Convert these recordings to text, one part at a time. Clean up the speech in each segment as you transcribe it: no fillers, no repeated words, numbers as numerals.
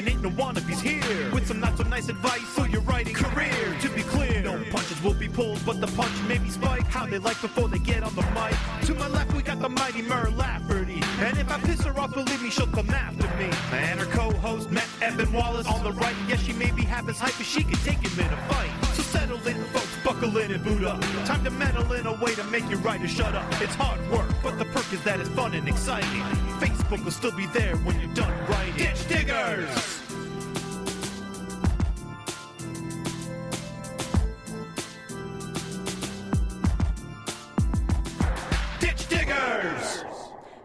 and ain't no wannabes here. With some not so nice advice for your writing career. To be clear, no punches will be pulled, but the punch may be spiked. How they like before they get on the mic. To my left, we got the mighty Mer Lafferty. And if I piss her off, believe me, she'll come after me. And her co-host, Matt Evan Wallace, on the right. Yes, she may be half as hype as she can take him in a fight. So settle in, folks, buckle in and boot up. Time to meddle in a way to make your writer shut up. It's hard work, but the perk is that it's fun and exciting. Facebook will still be there when you're done writing. Ditch Diggers! Ditch Diggers!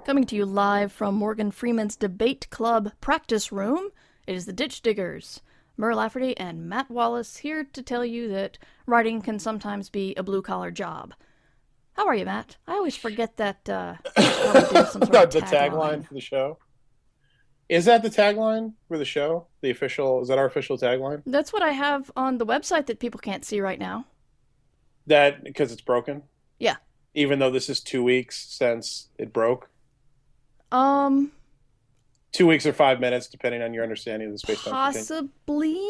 Coming to you live from Morgan Freeman's Debate Club practice room, it is the Ditch Diggers. Mer Lafferty and Matt Wallace here to tell you that writing can sometimes be a blue-collar job. How are you, Matt? I always forget that the tagline for the show. Is that the tagline for the show? Is that our official tagline? That's what I have on the website that people can't see right now. That because it's broken? Yeah. Even though this is 2 weeks since it broke? 2 weeks or 5 minutes, depending on your understanding of the space-time. Possibly,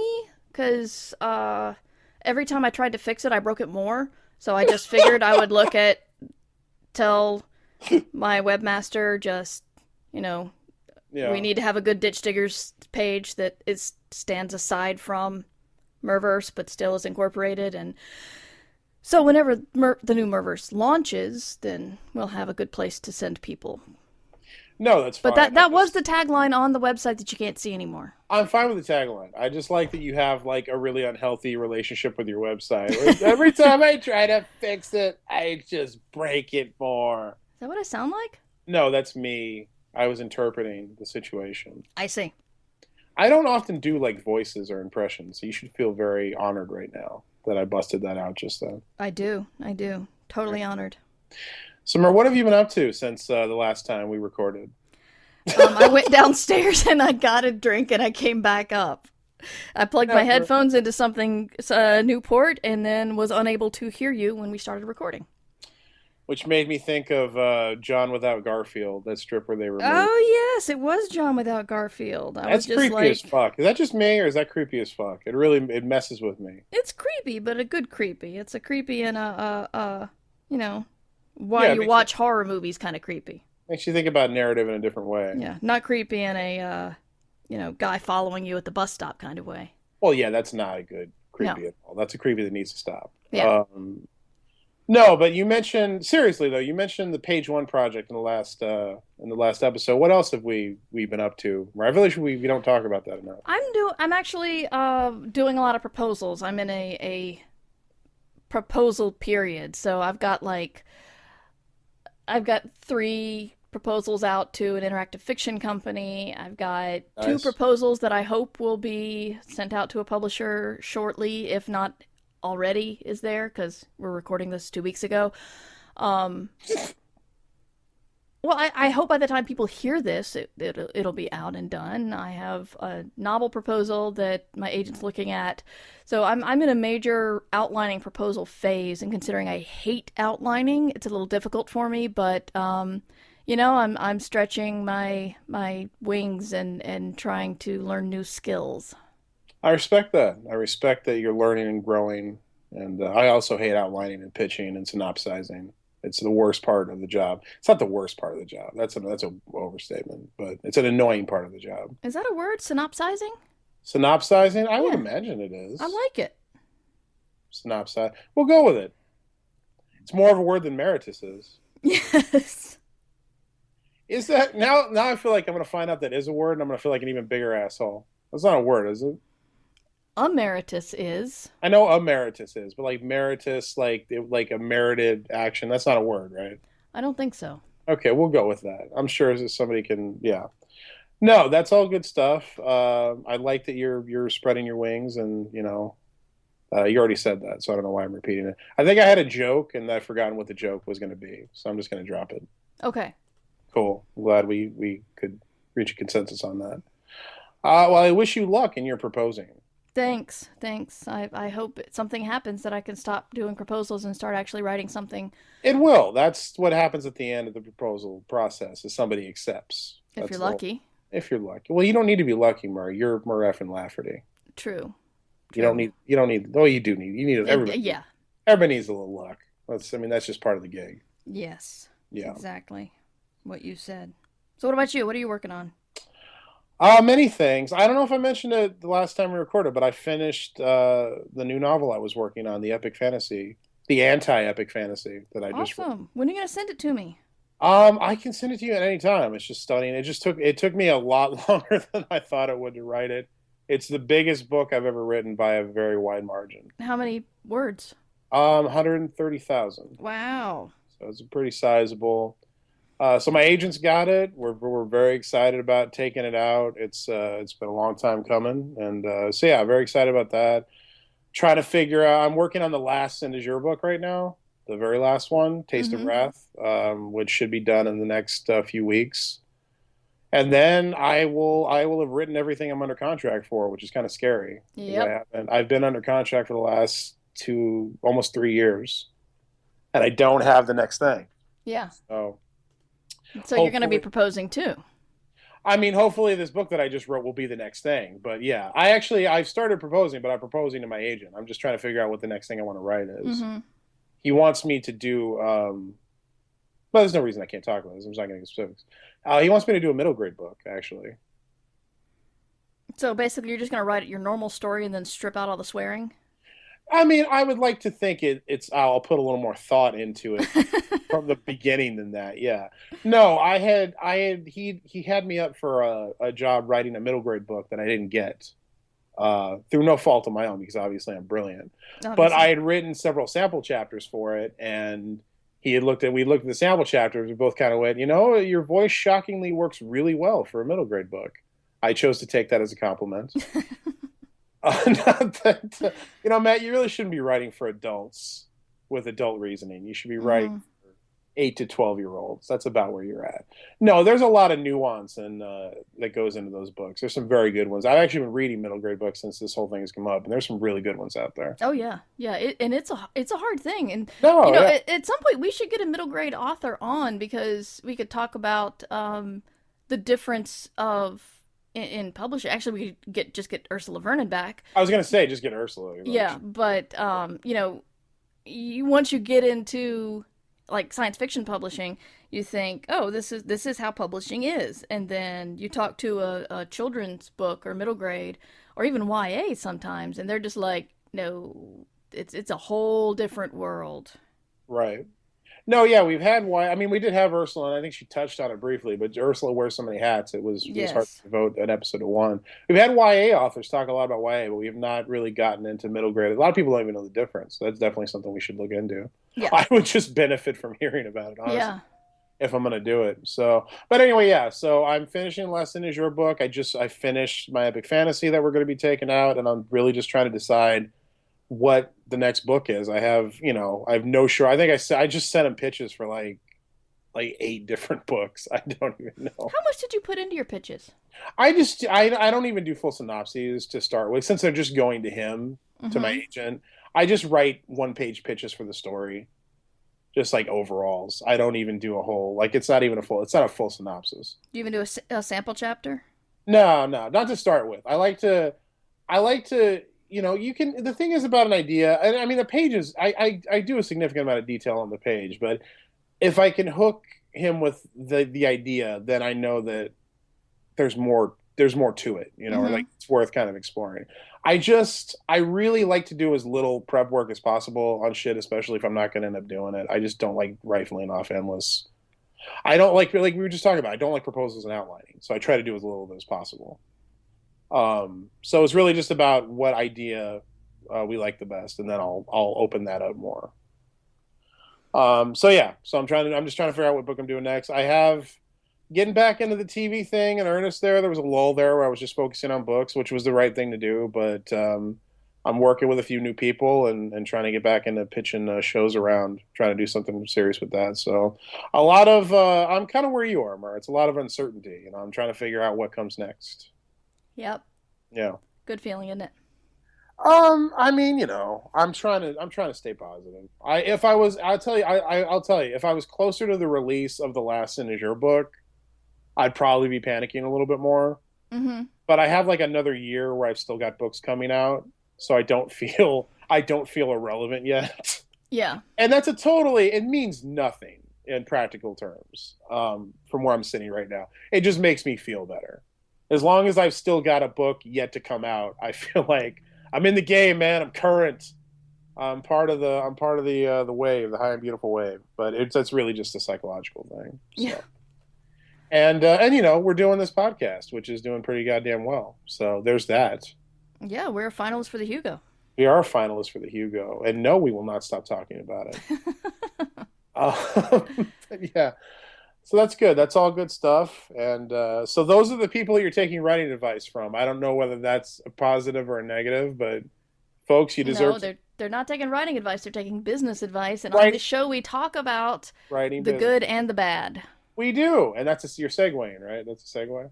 because every time I tried to fix it, I broke it more. So I just figured I would tell my webmaster, we need to have a good Ditch Diggers page that stands aside from Merverse, but still is incorporated. And so whenever the new Merverse launches, then we'll have a good place to send people. No, that's fine. But that was the tagline on the website that you can't see anymore. I'm fine with the tagline. I just like that you have like a really unhealthy relationship with your website. Like, every time I try to fix it, I just break it more. Is that what I sound like? No, that's me. I was interpreting the situation. I see. I don't often do like voices or impressions, so you should feel very honored right now that I busted that out just then. I do. Totally honored. Summer, what have you been up to since the last time we recorded? I went downstairs and I got a drink and I came back up. I plugged my headphones into a new port and then was unable to hear you when we started recording. Which made me think of John Without Garfield, that strip where they removed. Oh, yes, it was John Without Garfield. That's creepy as fuck. Is that just me or is that creepy as fuck? It messes with me. It's creepy, but a good creepy. It's a creepy and why you watch horror movies kind of creepy. Makes you think about narrative in a different way. Yeah, not creepy in a, guy following you at the bus stop kind of way. Well, yeah, that's not a good creepy at all. That's a creepy that needs to stop. Yeah. No, but you mentioned the page one project in the last episode. What else have we been up to? I feel like we don't talk about that enough. I'm actually doing a lot of proposals. I'm in a proposal period, so I've got 3 proposals out to an interactive fiction company. I've got 2 proposals that I hope will be sent out to a publisher shortly, if not already is there, because we're recording this 2 weeks ago. Well, I hope by the time people hear this, it'll be out and done. I have a novel proposal that my agent's looking at. So I'm in a major outlining proposal phase, and considering I hate outlining, it's a little difficult for me, but I'm stretching my wings and trying to learn new skills. I respect that. I respect that you're learning and growing, and I also hate outlining and pitching and synopsizing. It's the worst part of the job. It's not the worst part of the job. That's an overstatement, but it's an annoying part of the job. Is that a word? Synopsizing? Synopsizing? I would imagine it is. I like it. Synopsize. We'll go with it. It's more of a word than meritus is. Yes. Is that now I feel like I'm going to find out that is a word, and I'm going to feel like an even bigger asshole. That's not a word, is it? Emeritus is. I know emeritus is, but like meritus, like a merited action, that's not a word, right? I don't think so. Okay, we'll go with that. I'm sure somebody can, yeah. No, that's all good stuff. I like that you're spreading your wings, and you already said that, so I don't know why I'm repeating it. I think I had a joke, and I've forgotten what the joke was going to be, so I'm just going to drop it. Okay. Cool. I'm glad we could reach a consensus on that. Well, I wish you luck in your proposing. Thanks. I hope something happens that I can stop doing proposals and start actually writing something. It will. That's what happens at the end of the proposal process, is somebody accepts. If you're lucky. If you're lucky. Well, you don't need to be lucky, Murray. You're Murray Lafferty. True. You don't need. You don't need. Oh, you do need. You need everybody. Yeah. Everybody needs a little luck. I mean, that's just part of the gig. Yes. Yeah. Exactly. What you said. So, what about you? What are you working on? Many things. I don't know if I mentioned it the last time we recorded, but I finished the new novel I was working on, the epic fantasy, the anti-epic fantasy that I just. Awesome. When are you gonna send it to me? I can send it to you at any time. It's just studying. It took me a lot longer than I thought it would to write it. It's the biggest book I've ever written by a very wide margin. How many words? 130,000. Wow. So it's a pretty sizable. So my agents got it. We're very excited about taking it out. It's been a long time coming, and so yeah, very excited about that. Trying to figure out. I'm working on the last Cindy Jour book right now, the very last one, Taste of Wrath, which should be done in the next few weeks, and then I will have written everything I'm under contract for, which is kind of scary. Yep. I've been under contract for the last almost 3 years, and I don't have the next thing. Yeah. So you're going to be proposing too. I mean, hopefully this book that I just wrote will be the next thing. But yeah, I've started proposing, but I'm proposing to my agent. I'm just trying to figure out what the next thing I want to write is. Mm-hmm. He wants me to do, well, there's no reason I can't talk about this. I'm just not going to get specifics. He wants me to do a middle grade book, actually. So basically, you're just going to write your normal story and then strip out all the swearing? I mean, I would like to think I'll put a little more thought into it from the beginning than that. Yeah. No, he had me up for a job writing a middle grade book that I didn't get, through no fault of my own, because obviously I'm brilliant. But I had written several sample chapters for it, and we looked at the sample chapters. We both kind of went, your voice shockingly works really well for a middle grade book. I chose to take that as a compliment. Matt, you really shouldn't be writing for adults with adult reasoning. You should be writing for 8 to 12-year-olds. That's about where you're at. No, there's a lot of nuance that goes into those books. There's some very good ones. I've actually been reading middle grade books since this whole thing has come up, and there's some really good ones out there. Oh yeah, yeah, it's a hard thing, and at some point we should get a middle grade author on, because we could talk about the difference of. In publishing, actually, we could just get Ursula Vernon back. I was gonna say just get Ursula. Yeah, but once you get into like science fiction publishing, you think, oh, this is how publishing is, and then you talk to a children's book or middle grade or even YA sometimes, and they're just like, no, it's a whole different world. Right. No, yeah, we did have Ursula, and I think she touched on it briefly, but Ursula wears so many hats, it was hard to devote an episode to one. We've had YA authors talk a lot about YA, but we have not really gotten into middle grade. A lot of people don't even know the difference. So that's definitely something we should look into. Yeah. I would just benefit from hearing about it, honestly, if I'm going to do it. So, but anyway, yeah, so I'm finishing Lesson Is Your book. I finished my epic fantasy that we're going to be taking out, and I'm really just trying to decide what the next book is. I have no sure. I think I just sent him pitches for like 8 different books. I don't even know. How much did you put into your pitches? I don't even do full synopses to start with, since they're just going to him, to my agent. I just write 1-page pitches for the story, just like overalls. I don't even do a whole, it's not a full synopsis. Do you even do a sample chapter? No, not to start with. I like to the thing is about an idea, and I mean the pages, I do a significant amount of detail on the page, but if I can hook him with the idea, then I know that there's more to it, or it's worth kind of exploring. I really like to do as little prep work as possible on shit, especially if I'm not going to end up doing it. I just don't like rifling off endless. I don't like we were just talking about, I don't like proposals and outlining, so I try to do as little of it as possible. So it's really just about what idea we like the best, and then I'll open that up more. So I'm just trying to figure out what book I'm doing next. I have getting back into the TV thing in earnest. There was a lull there where I was just focusing on books, which was the right thing to do. But I'm working with a few new people and trying to get back into pitching shows around, trying to do something serious with that. So a lot of I'm kind of where you are, Mar. It's a lot of uncertainty. I'm trying to figure out what comes next. Yep. Yeah. Good feeling, isn't it? I mean, I'm trying to stay positive. I'll tell you, if I was closer to the release of the last Sin Is Your book, I'd probably be panicking a little bit more. Mm-hmm. But I have like another year where I've still got books coming out, so I don't feel irrelevant yet. Yeah. And that's it means nothing in practical terms, from where I'm sitting right now. It just makes me feel better. As long as I've still got a book yet to come out, I feel like I'm in the game, man. I'm current. I'm part of the wave, the high and beautiful wave. But that's really just a psychological thing. So. Yeah. And you know, we're doing this podcast, which is doing pretty goddamn well. So there's that. Yeah, we're a finalist for the Hugo. We are finalists for the Hugo, and no, we will not stop talking about it. Yeah, so that's good. That's all good stuff. And so those are the people you're taking writing advice from. I don't know whether that's a positive or a negative, but folks, you deserve. No, they're not taking writing advice. They're taking business advice. And Right. on this show, we talk about writing the business. good and the bad. We do, and you're segueing, right? That's a segue.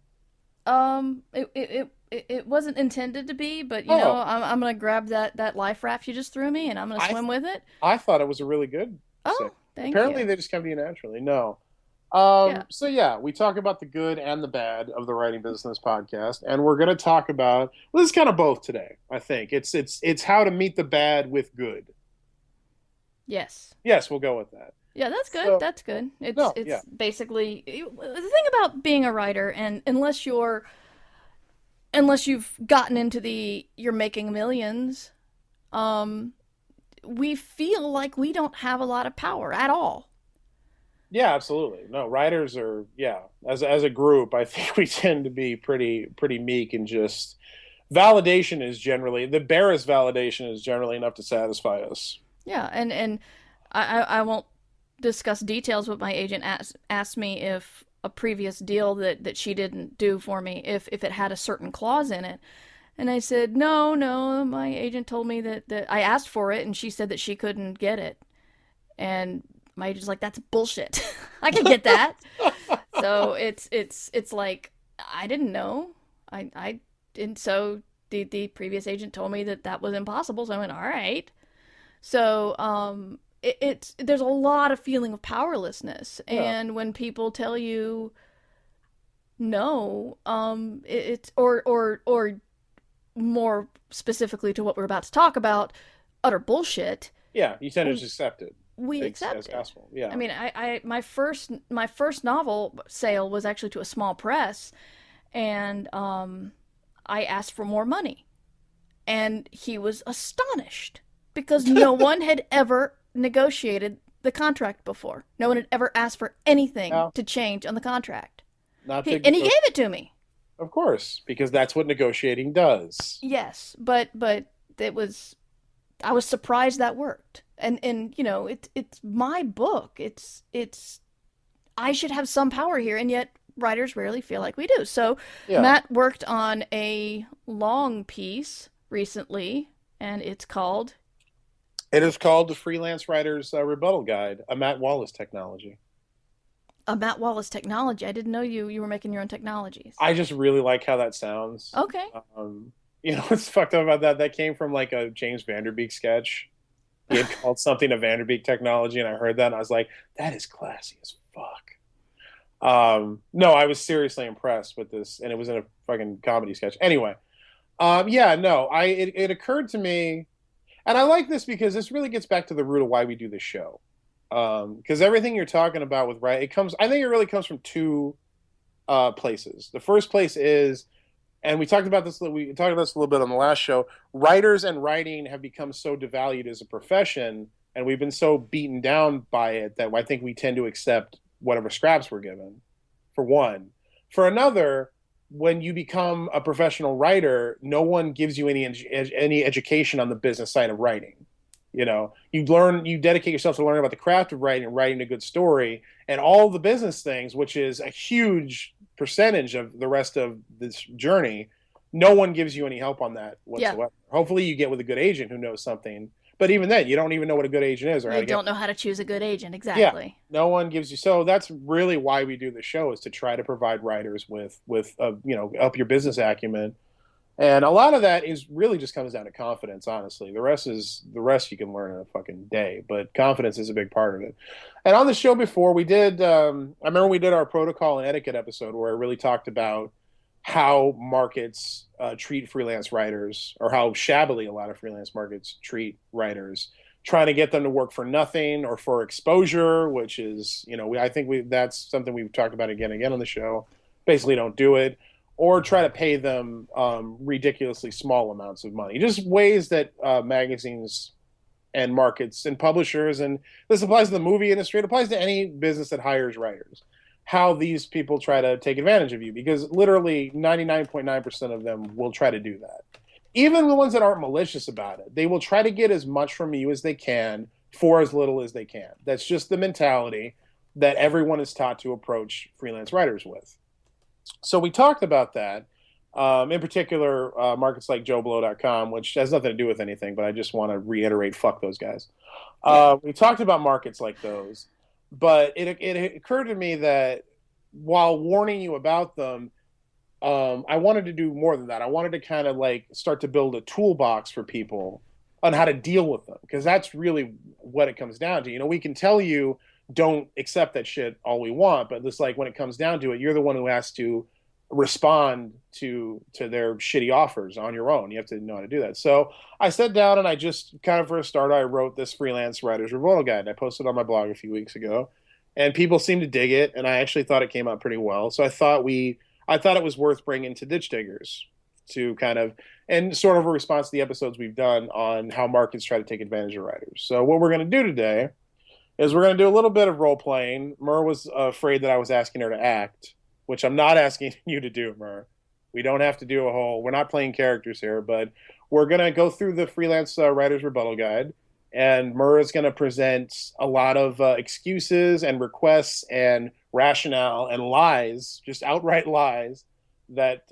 It wasn't intended to be, but you know, I'm gonna grab that life raft you just threw me, and I'm gonna swim with it. I thought it was a really good. Oh, thank Apparently, you. they just come to you naturally. No. Yeah. So yeah, we talk about the good and the bad of the Writing Business podcast, and we're going to talk about, well, this is kind of both today. I think it's how to meet the bad with good. Yes. Yes, we'll go with that. Yeah, that's good. So- That's good. It's No, it's yeah. basically the thing about being a writer, and unless you've gotten into you're making millions, we feel like we don't have a lot of power at all. Yeah, absolutely. No, writers are, yeah, as a group, I think we tend to be pretty meek, and just the barest validation is generally enough to satisfy us. Yeah, and I won't discuss details, but my agent asked me if a previous deal that she didn't do for me, if it had a certain clause in it. And I said, no, my agent told me that I asked for it, and she said that she couldn't get it. And my agent's like, that's bullshit. I can get that. So it's like, I didn't know. I didn't. So the previous agent told me that was impossible. So I went, all right. So there's a lot of feeling of powerlessness, and when people tell you no, it's or more specifically to what we're about to talk about, utter bullshit. Yeah, you tend to just accept it. We As accept it. gospel. Yeah. I mean, my first novel sale was actually to a small press, and I asked for more money, and he was astonished because no one had ever negotiated the contract before. No one had ever asked for anything to change on the contract. and He gave it to me. Of course, because that's what negotiating does. Yes, but I was surprised that worked. And you know, it's my book. It's I should have some power here, and yet writers rarely feel like we do. So Yeah. Matt worked on a long piece recently, and it's called It is called the Freelance Writer's Rebuttal Guide, a Matt Wallace technology. a Matt Wallace technology. I didn't know you were making your own technologies. I just really like how that sounds. Okay. You know what's fucked up about that? That came from like a James Vanderbeek sketch. He had called something a Vanderbeek technology, and I heard that, and I was like, that is classy as fuck. No, I was seriously impressed with this, and it was in a fucking comedy sketch. Anyway, it occurred to me, and I like this because this really gets back to the root of why we do this show. Because everything you're talking about with I think it really comes from two places. The first place is, and we talked about this a little bit on the last show, writers and writing have become so devalued as a profession, and we've been so beaten down by it that I think we tend to accept whatever scraps we're given, for one. For another, when you become a professional writer, no one gives you any education on the business side of writing. You know, you dedicate yourself to learning about the craft of writing and writing a good story, and all the business things, which is a huge percentage of the rest of this journey. No one gives you any help on that whatsoever. Yeah. Hopefully you get with a good agent who knows something, but even then you don't even know what a good agent is. Or you don't know how to choose a good agent. Exactly. Yeah, no one gives you. So that's really why we do the show, is to try to provide writers with help your business acumen. And a lot of that is really just comes down to confidence, honestly. The rest you can learn in a fucking day, but confidence is a big part of it. And on the show before, we did, I remember we did our protocol and etiquette episode where I really talked about how markets treat freelance writers, or how shabbily a lot of freelance markets treat writers, trying to get them to work for nothing or for exposure, which is, I think that's something we've talked about again and again on the show. Basically, don't do it, or try to pay them ridiculously small amounts of money. Just ways that magazines and markets and publishers, and this applies to the movie industry, it applies to any business that hires writers, how these people try to take advantage of you, because literally 99.9% of them will try to do that. Even the ones that aren't malicious about it, they will try to get as much from you as they can for as little as they can. That's just the mentality that everyone is taught to approach freelance writers with. So we talked about that. In particular, markets like JoeBlow.com, which has nothing to do with anything, but I just want to reiterate, fuck those guys. We talked about markets like those, but it occurred to me that while warning you about them, I wanted to do more than that. I wanted to kind of like start to build a toolbox for people on how to deal with them, because that's really what it comes down to. We can tell you don't accept that shit all we want, but it's like when it comes down to it, you're the one who has to respond to their shitty offers on your own. You have to know how to do that. So I sat down and I just kind of, for a start, I wrote this freelance writer's rebuttal guide. I posted on my blog a few weeks ago, and people seemed to dig it, and I actually thought it came out pretty well. So I thought it was worth bringing to Ditch Diggers to kind of, and sort of a response to the episodes we've done on how markets try to take advantage of writers. So what we're going to do today is we're going to do a little bit of role playing. Mur was afraid that I was asking her to act, which I'm not asking you to do, Mur. We don't have to do we're not playing characters here, but we're going to go through the freelance writer's rebuttal guide, and Mur is going to present a lot of excuses and requests and rationale and lies, just outright lies, that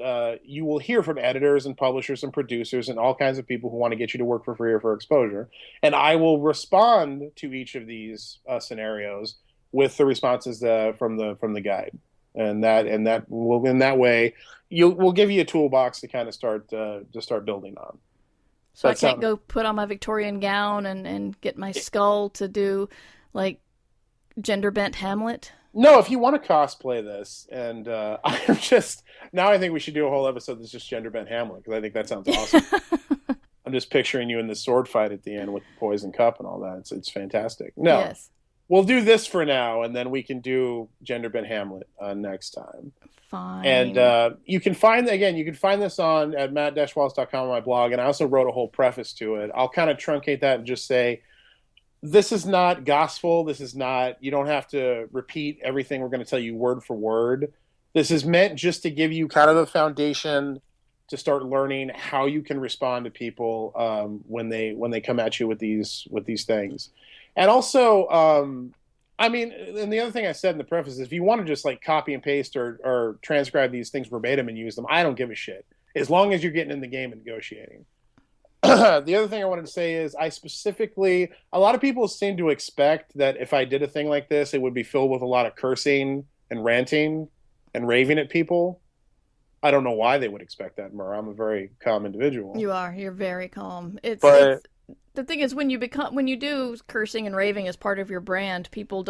you will hear from editors and publishers and producers and all kinds of people who want to get you to work for free or for exposure. And I will respond to each of these scenarios with the responses from the guide. And that will, in that way, we'll give you a toolbox to kind of start building on. So I can't go put on my Victorian gown and get my skull to do like gender bent Hamlet. No, if you want to cosplay this, and I'm just now I think we should do a whole episode that's just gender bent Hamlet, because I think that sounds awesome. I'm just picturing you in the sword fight at the end with the poison cup and all that. It's fantastic. No. Yes. We'll do this for now, and then we can do Gender Bent Hamlet next time. Fine. And you can find this at matt-wallace.com on my blog, and I also wrote a whole preface to it. I'll kind of truncate that and just say, this is not gospel. This is not, you don't have to repeat everything we're going to tell you word for word. This is meant just to give you kind of the foundation to start learning how you can respond to people when they come at you with these things. And also, and the other thing I said in the preface is, if you want to just like copy and paste or transcribe these things verbatim and use them, I don't give a shit, as long as you're getting in the game and negotiating. The other thing I wanted to say is, a lot of people seem to expect that if I did a thing like this, it would be filled with a lot of cursing and ranting and raving at people. I don't know why they would expect that, Mur. I'm a very calm individual. You're very calm. The thing is, when you do cursing and raving as part of your brand, people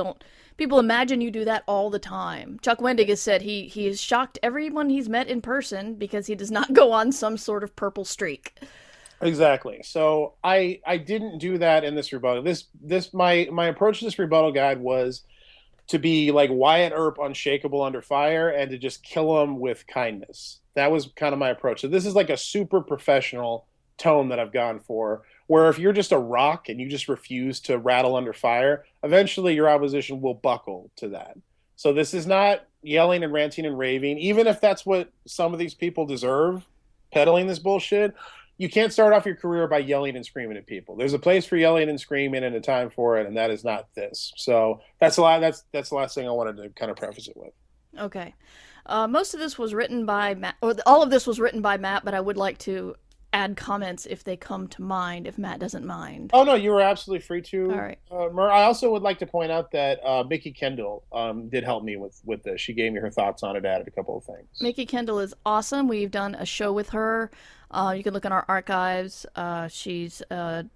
imagine you do that all the time. Chuck Wendig has said he has shocked everyone he's met in person because he does not go on some sort of purple streak. Exactly. So I didn't do that in this rebuttal. My approach to this rebuttal guide was to be like Wyatt Earp, unshakable under fire, and to just kill him with kindness. That was kind of my approach. So this is like a super professional tone that I've gone for, where if you're just a rock and you just refuse to rattle under fire, eventually your opposition will buckle to that. So this is not yelling and ranting and raving, even if that's what some of these people deserve, peddling this bullshit. You can't start off your career by yelling and screaming at people. There's a place for yelling and screaming and a time for it, and that is not this. So that's the last thing I wanted to kind of preface it with. Okay. Most of this was written by Matt, or all of this was written by Matt, but I would like to add comments if they come to mind, if Matt doesn't mind. Oh, no, you were absolutely free to. All right. Mer. I also would like to point out that Mickey Kendall did help me with this. She gave me her thoughts on it, added a couple of things. Mickey Kendall is awesome. We've done a show with her. You can look in our archives. She's an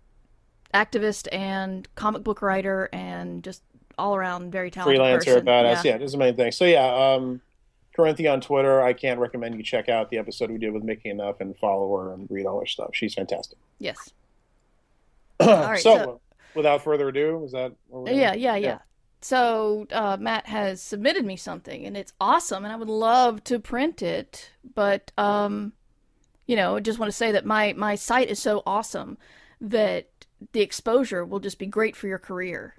activist and comic book writer and just all around very talented Freelancer, person. badass. Yeah, there's a main thing. So yeah, Corinthia on Twitter. I can't recommend you check out the episode we did with Mickey enough and follow her and read all her stuff. She's fantastic. Yes. All right. So, without further ado, is that? Yeah. So Matt has submitted me something, and it's awesome, and I would love to print it, but just want to say that my site is so awesome that the exposure will just be great for your career.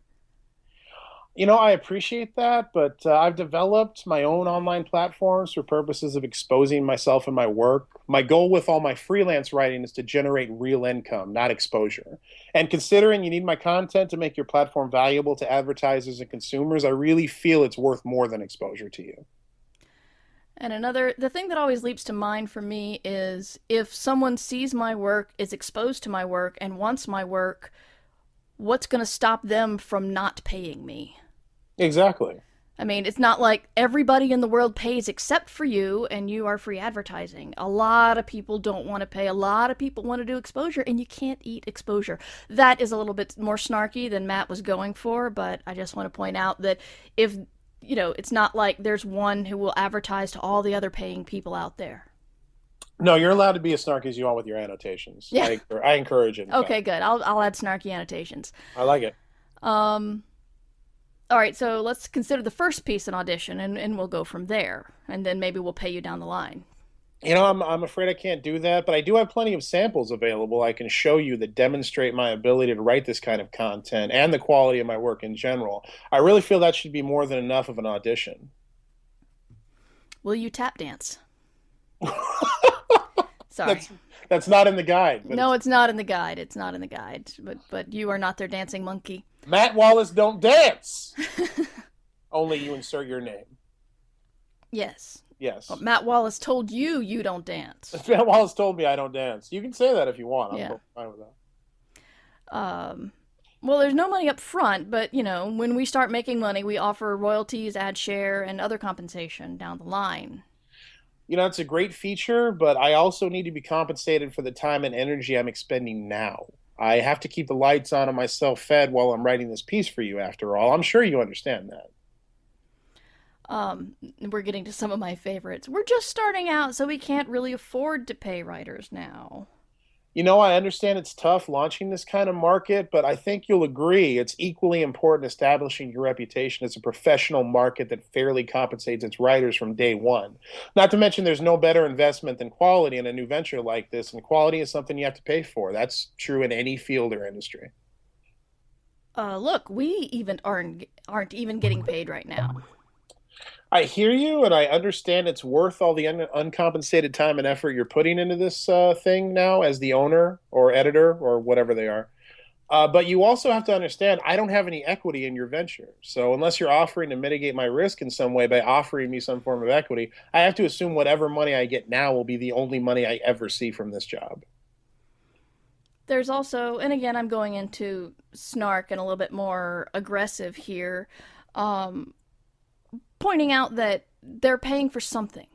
I appreciate that, but I've developed my own online platforms for purposes of exposing myself and my work. My goal with all my freelance writing is to generate real income, not exposure. And considering you need my content to make your platform valuable to advertisers and consumers, I really feel it's worth more than exposure to you. And the thing that always leaps to mind for me is if someone sees my work, is exposed to my work, and wants my work, what's going to stop them from not paying me? Exactly. I mean, it's not like everybody in the world pays except for you, and you are free advertising. A lot of people don't want to pay. A lot of people want to do exposure, and you can't eat exposure. That is a little bit more snarky than Matt was going for, but I just want to point out that if, it's not like there's one who will advertise to all the other paying people out there. No, you're allowed to be as snarky as you want with your annotations. Yeah. I encourage it. Okay, good. I'll add snarky annotations. I like it. All right, so let's consider the first piece an audition, and we'll go from there, and then maybe we'll pay you down the line. I'm afraid I can't do that, but I do have plenty of samples available I can show you that demonstrate my ability to write this kind of content and the quality of my work in general. I really feel that should be more than enough of an audition. Will you tap dance? Sorry. That's not in the guide. No, it's not in the guide. It's not in the guide. But you are not their dancing monkey. Matt Wallace don't dance. Only you insert your name. Yes. Yes. Well, Matt Wallace told you don't dance. Matt Wallace told me I don't dance. You can say that if you want. I'm fine with that. Well, there's no money up front, but, when we start making money, we offer royalties, ad share, and other compensation down the line. It's a great feature, but I also need to be compensated for the time and energy I'm expending now. I have to keep the lights on and myself fed while I'm writing this piece for you, after all. I'm sure you understand that. We're getting to some of my favorites. We're just starting out, so we can't really afford to pay writers now. I understand it's tough launching this kind of market, but I think you'll agree it's equally important establishing your reputation as a professional market that fairly compensates its writers from day one. Not to mention there's no better investment than quality in a new venture like this, and quality is something you have to pay for. That's true in any field or industry. Look, we even aren't even getting paid right now. I hear you, and I understand it's worth all the uncompensated time and effort you're putting into this thing now as the owner or editor or whatever they are. But you also have to understand I don't have any equity in your venture. So unless you're offering to mitigate my risk in some way by offering me some form of equity, I have to assume whatever money I get now will be the only money I ever see from this job. There's also, and again, I'm going into snark and a little bit more aggressive here, pointing out that they're paying for something.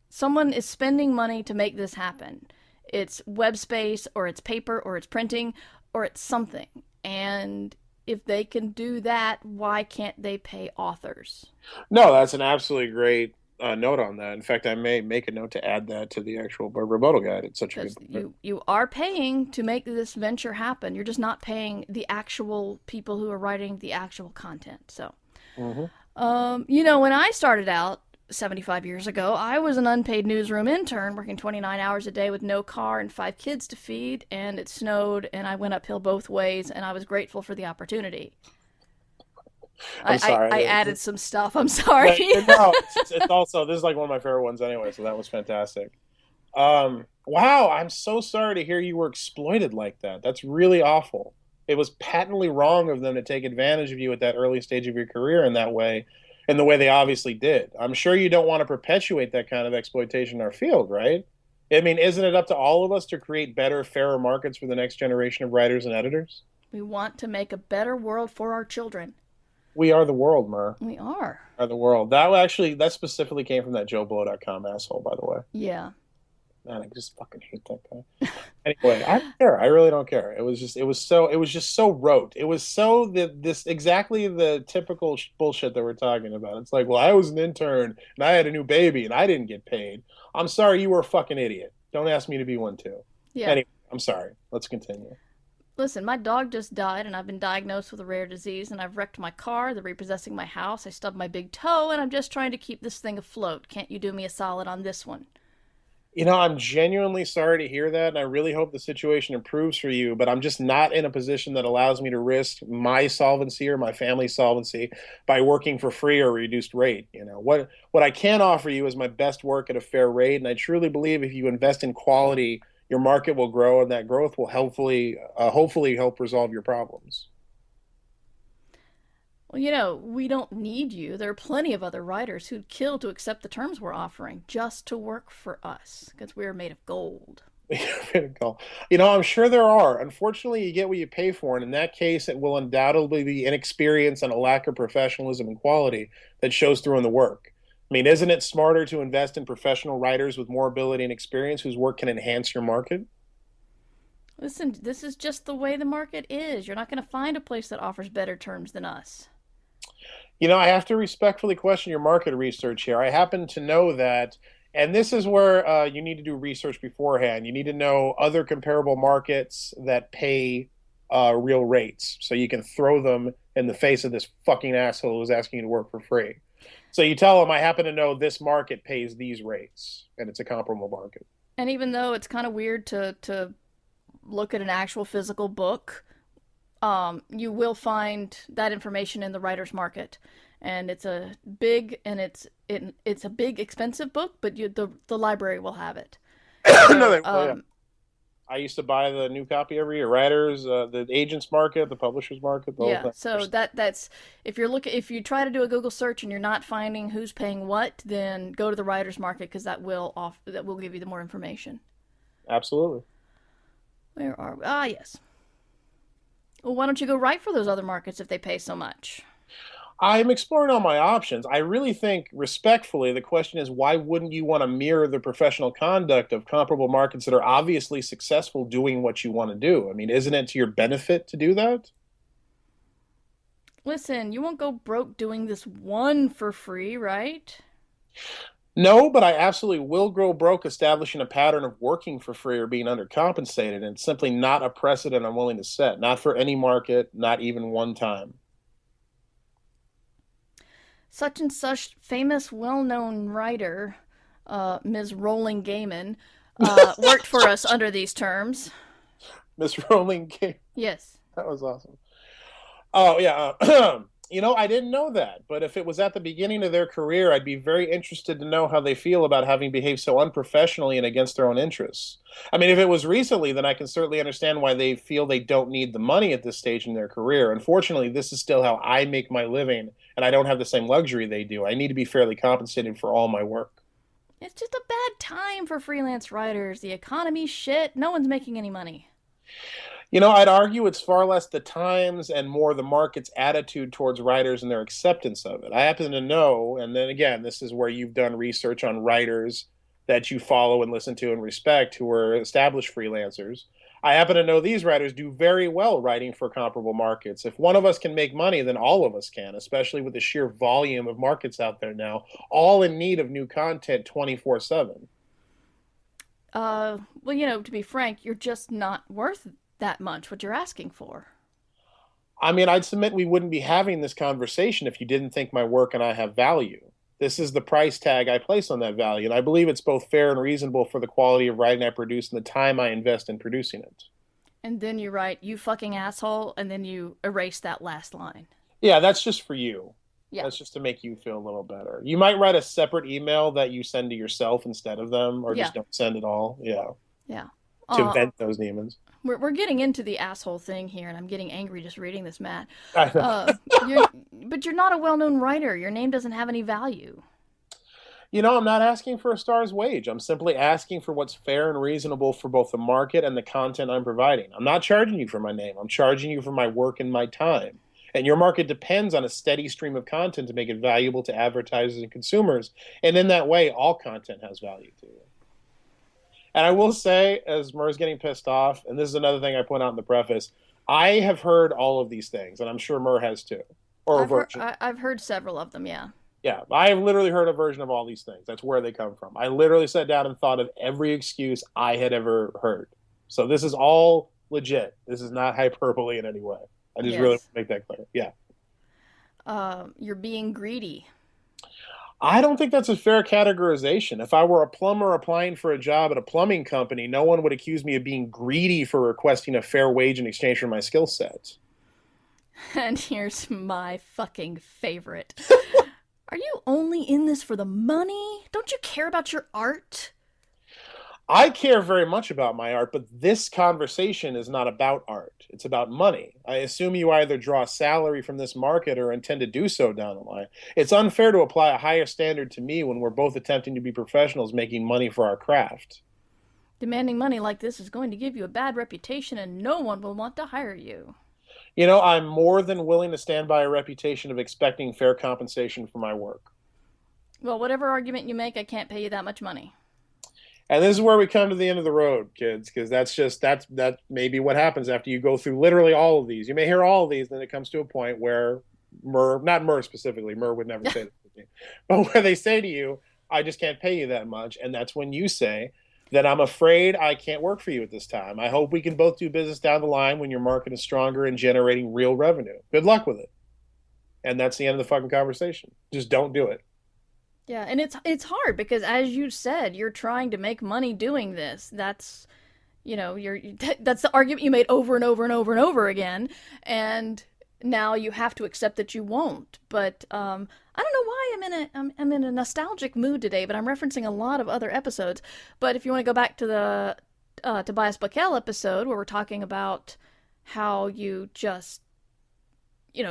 Someone is spending money to make this happen. It's web space, or it's paper, or it's printing, or it's something. And if they can do that, why can't they pay authors? No, that's an absolutely great note on that. In fact, I may make a note to add that to the actual rebuttal guide. It's such a good you are paying to make this venture happen. You're just not paying the actual people who are writing the actual content. So, when I started out 75 years ago, I was an unpaid newsroom intern working 29 hours a day with no car and 5 kids to feed, and it snowed, and I went uphill both ways, and I was grateful for the opportunity. I'm sorry. I added some stuff. I'm sorry. No, it's also, this is like one of my favorite ones anyway, so that was fantastic. Wow, I'm so sorry to hear you were exploited like that. That's really awful. It was patently wrong of them to take advantage of you at that early stage of your career in that way, in the way they obviously did. I'm sure you don't want to perpetuate that kind of exploitation in our field, right? I mean, isn't it up to all of us to create better, fairer markets for the next generation of writers and editors? We want to make a better world for our children. We are the world, Mer. We are. Are the world. That specifically came from that JoeBlow.com asshole, by the way. Yeah. Man, I just fucking hate that guy. Anyway, I don't care. I really don't care. It was just so rote. It was so this exactly the typical bullshit that we're talking about. It's like, well, I was an intern and I had a new baby and I didn't get paid. I'm sorry, you were a fucking idiot. Don't ask me to be one too. Yeah. Anyway, I'm sorry. Let's continue. Listen, my dog just died, and I've been diagnosed with a rare disease, and I've wrecked my car, they're repossessing my house, I stubbed my big toe, and I'm just trying to keep this thing afloat. Can't you do me a solid on this one? You know, I'm genuinely sorry to hear that, and I really hope the situation improves for you, but I'm just not in a position that allows me to risk my solvency or my family's solvency by working for free or reduced rate. You know, what I can offer you is my best work at a fair rate, and I truly believe if you invest in quality, your market will grow, and that growth will hopefully help resolve your problems. Well, we don't need you. There are plenty of other writers who'd kill to accept the terms we're offering just to work for us, because we're made of gold. You know, I'm sure there are. Unfortunately, you get what you pay for, and in that case, it will undoubtedly be inexperience and a lack of professionalism and quality that shows through in the work. I mean, isn't it smarter to invest in professional writers with more ability and experience whose work can enhance your market? Listen, this is just the way the market is. You're not going to find a place that offers better terms than us. You know, I have to respectfully question your market research here. I happen to know that, and this is where you need to do research beforehand. You need to know other comparable markets that pay real rates, so you can throw them in the face of this fucking asshole who's asking you to work for free. So you tell them, I happen to know this market pays these rates, and it's a comparable market. And even though it's kind of weird to look at an actual physical book, you will find that information in the writer's market, and it's a big expensive book, but the library will have it. So, No, yeah. I used to buy the new copy every year. Writers, the agents market, the publishers market, the whole yeah. thing. So that's if you try to do a Google search and you're not finding who's paying what, then go to the writer's market, because that will give you the more information. Absolutely. Where are we? Ah, yes. Well, why don't you go write for those other markets if they pay so much? I'm exploring all my options. I really think, respectfully, the question is why wouldn't you want to mirror the professional conduct of comparable markets that are obviously successful doing what you want to do? I mean, isn't it to your benefit to do that? Listen, you won't go broke doing this one for free, right? No, but I absolutely will grow broke establishing a pattern of working for free or being undercompensated, and it's simply not a precedent I'm willing to set. Not for any market, not even one time. Such and such famous, well-known writer, Ms. Rolling Gaiman, worked for us under these terms. Miss Rolling King. Yes. That was awesome. Oh, yeah. You know, I didn't know that, but if it was at the beginning of their career, I'd be very interested to know how they feel about having behaved so unprofessionally and against their own interests. I mean, if it was recently, then I can certainly understand why they feel they don't need the money at this stage in their career. Unfortunately, this is still how I make my living, and I don't have the same luxury they do. I need to be fairly compensated for all my work. It's just a bad time for freelance writers. The economy's shit. No one's making any money. You know, I'd argue it's far less the times and more the market's attitude towards writers and their acceptance of it. I happen to know, and then again, this is where you've done research on writers that you follow and listen to and respect who are established freelancers. I happen to know these writers do very well writing for comparable markets. If one of us can make money, then all of us can, especially with the sheer volume of markets out there now, all in need of new content 24/7. Well, to be frank, you're just not worth that much what you're asking for. I mean, I'd submit we wouldn't be having this conversation if you didn't think my work and I have value. This is the price tag I place on that value, and I believe it's both fair and reasonable for the quality of writing I produce and the time I invest in producing it. And then you write, "You fucking asshole," and then you erase that last line. Yeah, that's just for you. Yeah. That's just to make you feel a little better. You might write a separate email that you send to yourself instead of them, or just don't send at all. Yeah. Yeah. To vent those demons. We're getting into the asshole thing here, and I'm getting angry just reading this, Matt. I know. But you're not a well-known writer. Your name doesn't have any value. I'm not asking for a star's wage. I'm simply asking for what's fair and reasonable for both the market and the content I'm providing. I'm not charging you for my name. I'm charging you for my work and my time. And your market depends on a steady stream of content to make it valuable to advertisers and consumers. And in that way, all content has value to you. And I will say, as Murr's getting pissed off, and this is another thing I point out in the preface, I have heard all of these things, and I'm sure Murr has too. Or a version. I've heard several of them, yeah. Yeah, I have literally heard a version of all these things. That's where they come from. I literally sat down and thought of every excuse I had ever heard. So this is all legit. This is not hyperbole in any way. I just really want to make that clear. Yeah. You're being greedy. I don't think that's a fair categorization. If I were a plumber applying for a job at a plumbing company, no one would accuse me of being greedy for requesting a fair wage in exchange for my skill set. And here's my fucking favorite. Are you only in this for the money? Don't you care about your art? I care very much about my art, but this conversation is not about art. It's about money. I assume you either draw a salary from this market or intend to do so down the line. It's unfair to apply a higher standard to me when we're both attempting to be professionals making money for our craft. Demanding money like this is going to give you a bad reputation and no one will want to hire you. I'm more than willing to stand by a reputation of expecting fair compensation for my work. Well, whatever argument you make, I can't pay you that much money. And this is where we come to the end of the road, kids, because that may be what happens after you go through literally all of these. You may hear all of these, then it comes to a point where not Murr specifically, Murr would never say this to me, but where they say to you, I just can't pay you that much. And that's when you say that I'm afraid I can't work for you at this time. I hope we can both do business down the line when your market is stronger and generating real revenue. Good luck with it. And that's the end of the fucking conversation. Just don't do it. Yeah, and it's hard because, as you said, you're trying to make money doing this. That's, that's the argument you made over and over and over and over again, and now you have to accept that you won't. But I don't know why I'm in a nostalgic mood today, but I'm referencing a lot of other episodes. But if you want to go back to the Tobias Buckell episode where we're talking about how you just,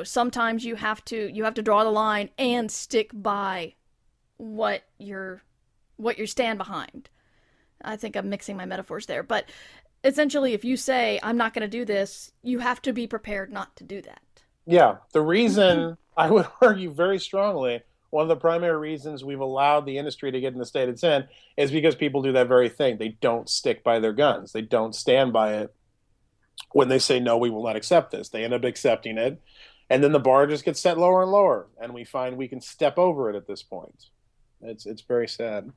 sometimes you have to draw the line and stick by what you stand behind. I think I'm mixing my metaphors there, but essentially if you say I'm not going to do this, you have to be prepared not to do that. Yeah, the reason I would argue very strongly, one of the primary reasons we've allowed the industry to get in the state it's in is because people do that very thing. They don't stick by their guns. They don't stand by it when they say, no, we will not accept this. They end up accepting it, and then the bar just gets set lower and lower, and we find we can step over it at this point. It's very sad.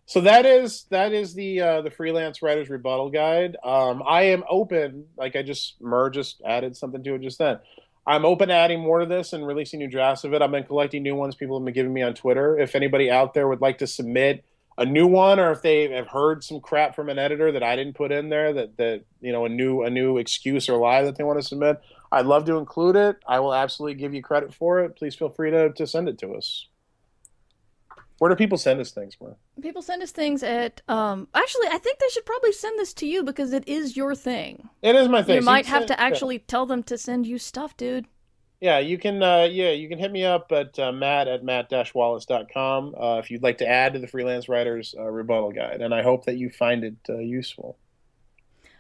So that is the Freelance Writer's Rebuttal Guide. I am open, like Murr just added something to it just then. I'm open to adding more to this and releasing new drafts of it. I've been collecting new ones people have been giving me on Twitter. If anybody out there would like to submit a new one, or if they have heard some crap from an editor that I didn't put in there, that a new excuse or lie that they want to submit, I'd love to include it. I will absolutely give you credit for it. Please feel free to send it to us. Where do people send us things, Murr? People send us things at, actually, I think they should probably send this to you because it is your thing. It is my thing. You might have to actually tell them to send you stuff, dude. Yeah, you can hit me up at matt@wallace.com if you'd like to add to the Freelance Writer's Rebuttal Guide, and I hope that you find it useful.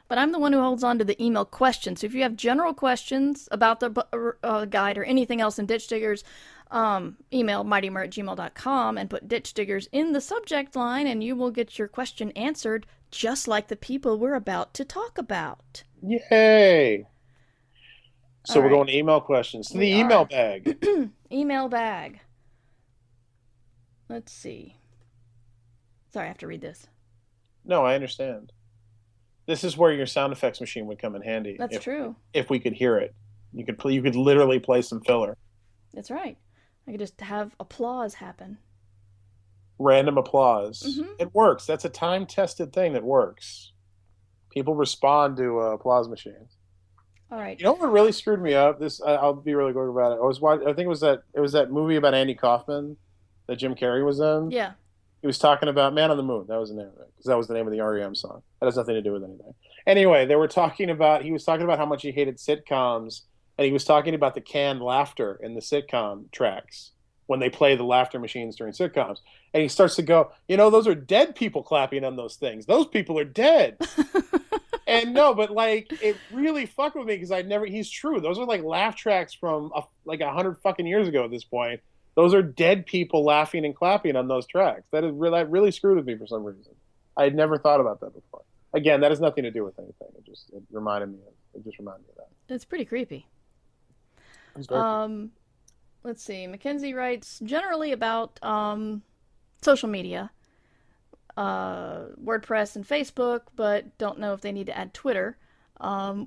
But I'm the one who holds on to the email questions. So if you have general questions about the guide or anything else in Ditch Diggers, email mightymur@gmail.com and put Ditch Diggers in the subject line, and you will get your question answered just like the people we're about to talk about. Yay! So we're right. going to email questions. To the email bag. Email bag. Let's see. Sorry, I have to read this. No, I understand. This is where your sound effects machine would come in handy. That's true. If we could hear it, you could literally play some filler. That's right. I could just have applause happen. Random applause. Mm-hmm. It works. That's a time-tested thing that works. People respond to applause machines. All right. You know what really screwed me up? I'll be really quick about it. I think it was that movie about Andy Kaufman that Jim Carrey was in. Yeah. He was talking about Man on the Moon. That was the name of it, because that was the name of the REM song. That has nothing to do with anything. Anyway, he was talking about how much he hated sitcoms, and he was talking about the canned laughter in the sitcom tracks. when they play the laughter machines during sitcoms. And he starts to go, those are dead people clapping on those things. Those people are dead. And no, but like it really fucked with me because he's true. Those are like laugh tracks from like 100 fucking years ago at this point. Those are dead people laughing and clapping on those tracks. That really screwed with me for some reason. I had never thought about that before. Again, that has nothing to do with anything. It just reminded me of that. It's pretty creepy. Let's see. Mackenzie writes generally about social media, WordPress and Facebook, but don't know if they need to add Twitter.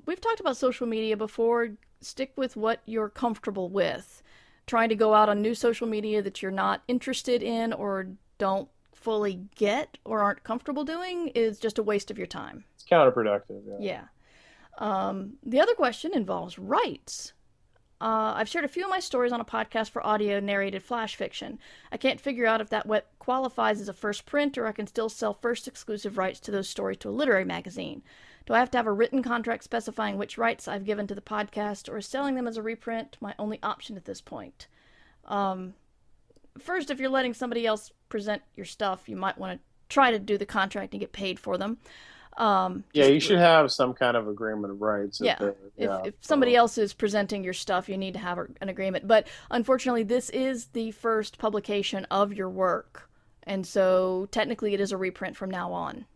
We've talked about social media before. Stick with what you're comfortable with. Trying to go out on new social media that you're not interested in or don't fully get or aren't comfortable doing is just a waste of your time. It's counterproductive. Yeah. The other question involves rights. I've shared a few of my stories on a podcast for audio narrated flash fiction. I can't figure out if that qualifies as a first print or I can still sell first exclusive rights to those stories to a literary magazine. Do I have to have a written contract specifying which rights I've given to the podcast, or is selling them as a reprint my only option at this point? First, if you're letting somebody else present your stuff, you might want to try to do the contract and get paid for them. You should have some kind of agreement of rights. If somebody else is presenting your stuff, you need to have an agreement. But unfortunately, this is the first publication of your work, and so technically it is a reprint from now on.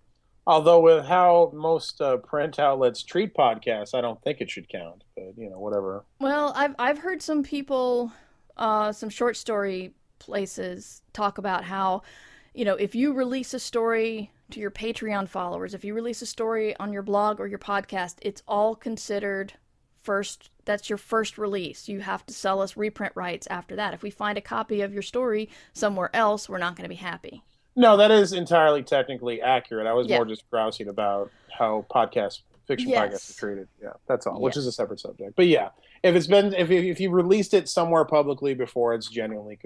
Although with how most print outlets treat podcasts, I don't think it should count. But whatever. Well, I've heard some people, some short story places talk about how, if you release a story to your Patreon followers, if you release a story on your blog or your podcast, it's all considered first. That's your first release. You have to sell us reprint rights after that. If we find a copy of your story somewhere else, we're not going to be happy. No, that is entirely technically accurate. I was more just grousing about how fiction podcasts are treated. Yeah, that's all, which is a separate subject. But yeah, if you released it somewhere publicly before, it's generally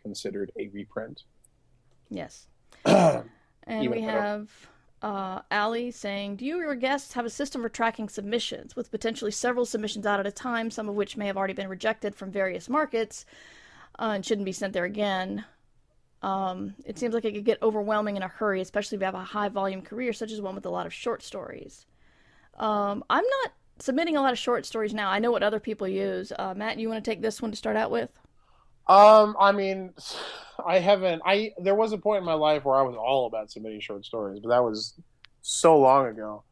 considered a reprint. Yes. And we have Allie saying, do you or your guests have a system for tracking submissions with potentially several submissions out at a time, some of which may have already been rejected from various markets and shouldn't be sent there again? It seems like it could get overwhelming in a hurry, especially if you have a high volume career, such as one with a lot of short stories. I'm not submitting a lot of short stories now. I know what other people use. Matt, you want to take this one to start out with? I mean, I haven't. There was a point in my life where I was all about submitting short stories, but that was so long ago.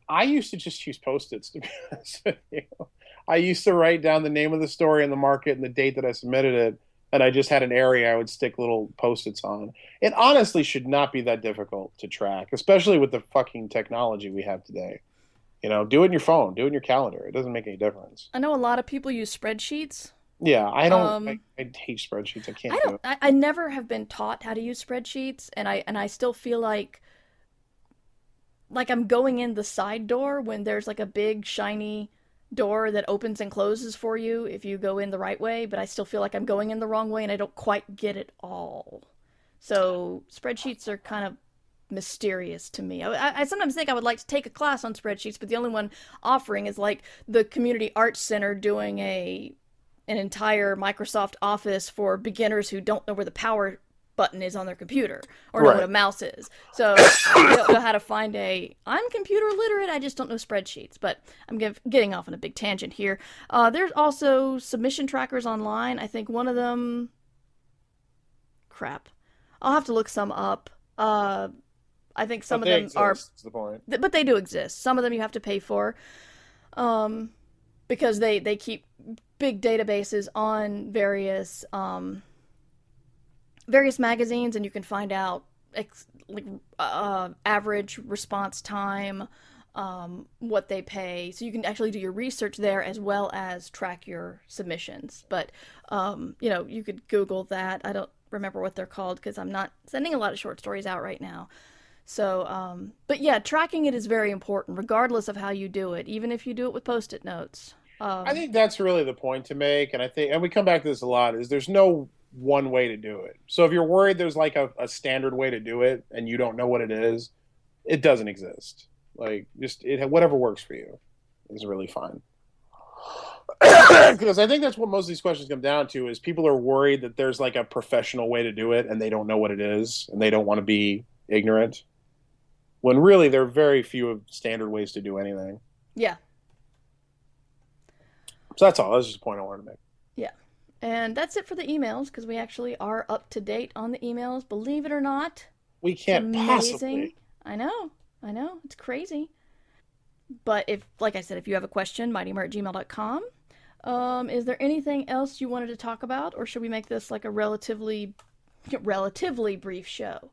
I used to just use Post-its, to be honest with you. I used to write down the name of the story and the market and the date that I submitted it, and I just had an area I would stick little Post-its on. It honestly should not be that difficult to track, especially with the fucking technology we have today. Do it in your phone, do it in your calendar. It doesn't make any difference. I know a lot of people use spreadsheets. Yeah, I don't. I hate spreadsheets. I can't do it. I never have been taught how to use spreadsheets, and I still feel like I'm going in the side door when there's like a big shiny door that opens and closes for you if you go in the right way, but I still feel like I'm going in the wrong way and I don't quite get it all. So spreadsheets are kind of mysterious to me. I sometimes think I would like to take a class on spreadsheets, but the only one offering is like the Community Arts Center doing an entire Microsoft Office for beginners who don't know where the power button is on their computer or know what a mouse is. So I don't know how to find I'm computer literate, I just don't know spreadsheets. But I'm getting off on a big tangent here. There's also submission trackers online. I think one of them... Crap. I'll have to look some up. I think some of them are... That's the point. But they do exist. Some of them you have to pay for. Because they keep big databases on various magazines, and you can find out average response time, what they pay. So you can actually do your research there as well as track your submissions. But, you could Google that. I don't remember what they're called because I'm not sending a lot of short stories out right now. So, but yeah, tracking it is very important regardless of how you do it, even if you do it with Post-it notes. I think that's really the point to make, and we come back to this a lot, is there's no one way to do it. So if you're worried there's like a standard way to do it and you don't know what it is, it doesn't exist. Like, whatever works for you is really fine. Because I think that's what most of these questions come down to is people are worried that there's like a professional way to do it and they don't know what it is and they don't want to be ignorant. When really there are very few standard ways to do anything. Yeah. So that's all. That's just a point I wanted to make. Yeah. And that's it for the emails, because we actually are up to date on the emails. Believe it or not. We can't possibly. I know. It's crazy. But if, like I said, if you have a question, mightymur@gmail.com. Is there anything else you wanted to talk about, or should we make this like a relatively brief show?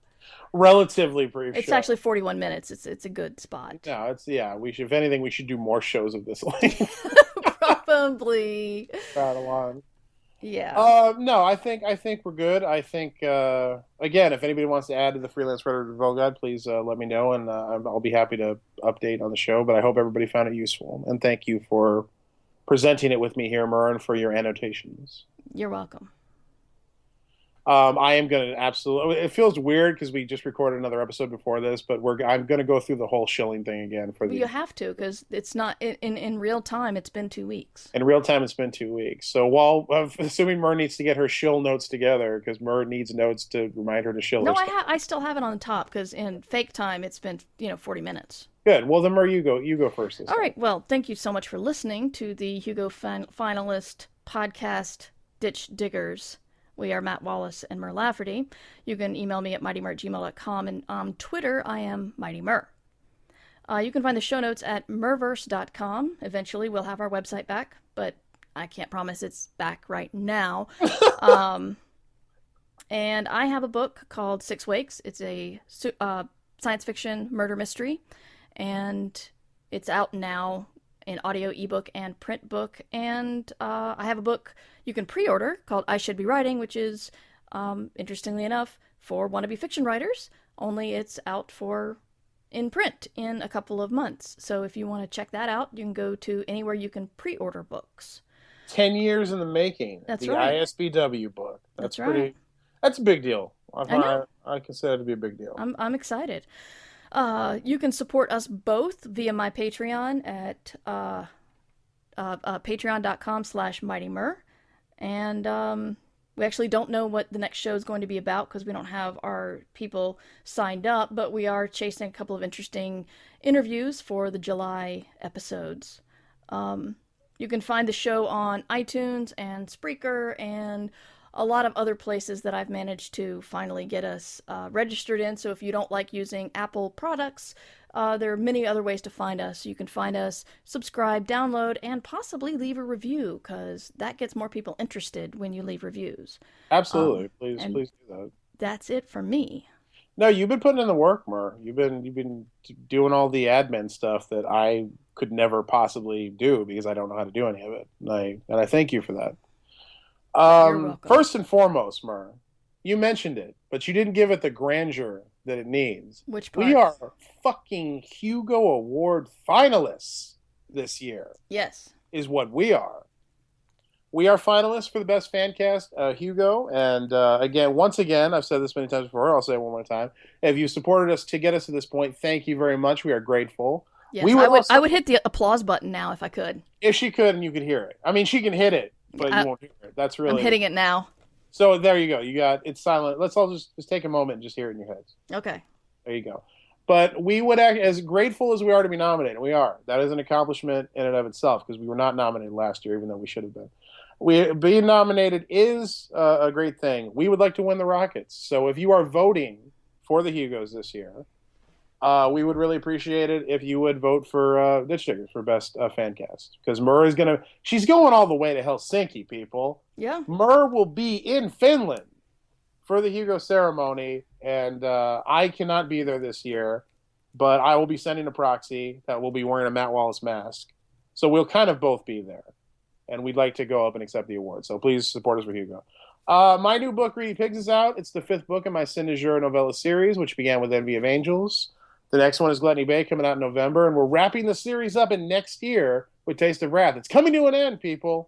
Relatively brief. It's actually 41 minutes. It's a good spot. No, we should. If anything, we should do more shows of this length. Probably. Rattle on. Yeah. No, I think we're good. I think again, if anybody wants to add to the freelance writer Rebuttal guide, please let me know, and I'll be happy to update on the show. But I hope everybody found it useful, and thank you for presenting it with me here, Murren, for your annotations. You're welcome. I am going to absolutely. It feels weird because we just recorded another episode before this, but I'm going to go through the whole shilling thing again for You have to, because it's not in real time. It's been 2 weeks. In real time, it's been 2 weeks. So while assuming Mur needs to get her shill notes together, because Mur needs notes to remind her to shill. No, I still have it on the top, because in fake time it's been 40 minutes. Good. Well, then Mur, you go first. All right. Well, thank you so much for listening to the Hugo finalist podcast, Ditch Diggers. We are Matt Wallace and Mur Lafferty. You can email me at mightymur@gmail.com, and on Twitter, I am mightymur. You can find the show notes at murverse.com. Eventually, we'll have our website back, but I can't promise it's back right now. And I have a book called 6 Wakes. It's a science fiction murder mystery, and it's out now in audio, ebook, and print book. And I have a book you can pre-order called I Should Be Writing, which is, interestingly enough, for wannabe fiction writers, only it's out in print in a couple of months. So if you want to check that out, you can go to anywhere you can pre-order books. 10 years in the making. That's right. The ISBW book. That's right. That's a big deal. I know. I consider it to be a big deal. I'm excited. You can support us both via my Patreon at patreon.com/mightymur. And we actually don't know what the next show is going to be about because we don't have our people signed up, but we are chasing a couple of interesting interviews for the July episodes. You can find the show on iTunes and Spreaker and a lot of other places that I've managed to finally get us registered in. So if you don't like using Apple products, there are many other ways to find us. You can find us, subscribe, download, and possibly leave a review, because that gets more people interested when you leave reviews. Absolutely. Please do that. That's it for me. No, you've been putting in the work, Mur. You've been doing all the admin stuff that I could never possibly do because I don't know how to do any of it. And I thank you for that. You're welcome. First and foremost, Mur, you mentioned it, but you didn't give it the grandeur that it needs. Which part? We are fucking Hugo Award finalists this year. Yes. Is what we are. We are finalists for the best fan cast, Hugo. And once again, I've said this many times before. I'll say it one more time. If you supported us to get us to this point, thank you very much. We are grateful. Yes, I would hit the applause button now if I could. If she could, and you could hear it. I mean, she can hit it, but you won't hear it. That's really. I'm hitting it now. So there you go. You got it's silent. Let's all just take a moment and just hear it in your heads. Okay. There you go. But we would act as grateful as we are to be nominated. We are. That is an accomplishment in and of itself, because we were not nominated last year, even though we should have been. Being nominated is a great thing. We would like to win the Rockets. So if you are voting for the Hugos this year, we would really appreciate it if you would vote for Ditch Diggers for best fan cast. Because Mur is she's going all the way to Helsinki, people. Yeah. Mur will be in Finland for the Hugo ceremony, and I cannot be there this year, but I will be sending a proxy that will be wearing a Matt Wallace mask. So we'll kind of both be there. And we'd like to go up and accept the award. So please support us for Hugo. My new book, Greedy Pigs, is out. It's the 5th book in my Sin de Jour novella series, which began with Envy of Angels. The next one is Gluttony Bay, coming out in November. And we're wrapping the series up in next year with Taste of Wrath. It's coming to an end, people.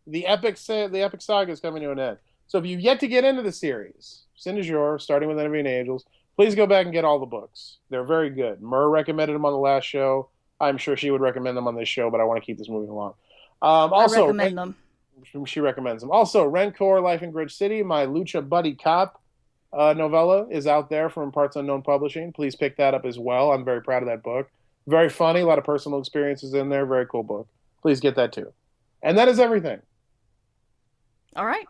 The epic saga is coming to an end. So if you've yet to get into the series, Sin de Jour, starting with Envy of Angels, please go back and get all the books. They're very good. Mur recommended them on the last show. I'm sure she would recommend them on this show, but I want to keep this moving along. I Also, recommend them. she recommends them. Also, Rencor, Life in Bridge City, my Lucha Buddy Cop novella is out there from Parts Unknown Publishing. Please pick that up as well. I'm very proud of that book. Very funny, a lot of personal experiences in there. Very cool book. Please get that too. And that is everything. All right.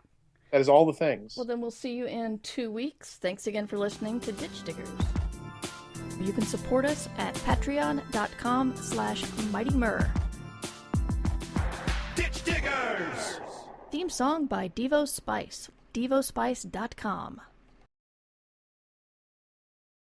That is all the things. Well, then we'll see you in 2 weeks. Thanks again for listening to Ditch Diggers. You can support us at patreon.com/mightymur. Ditch Diggers! Theme song by Devo Spice. DevoSpice.com.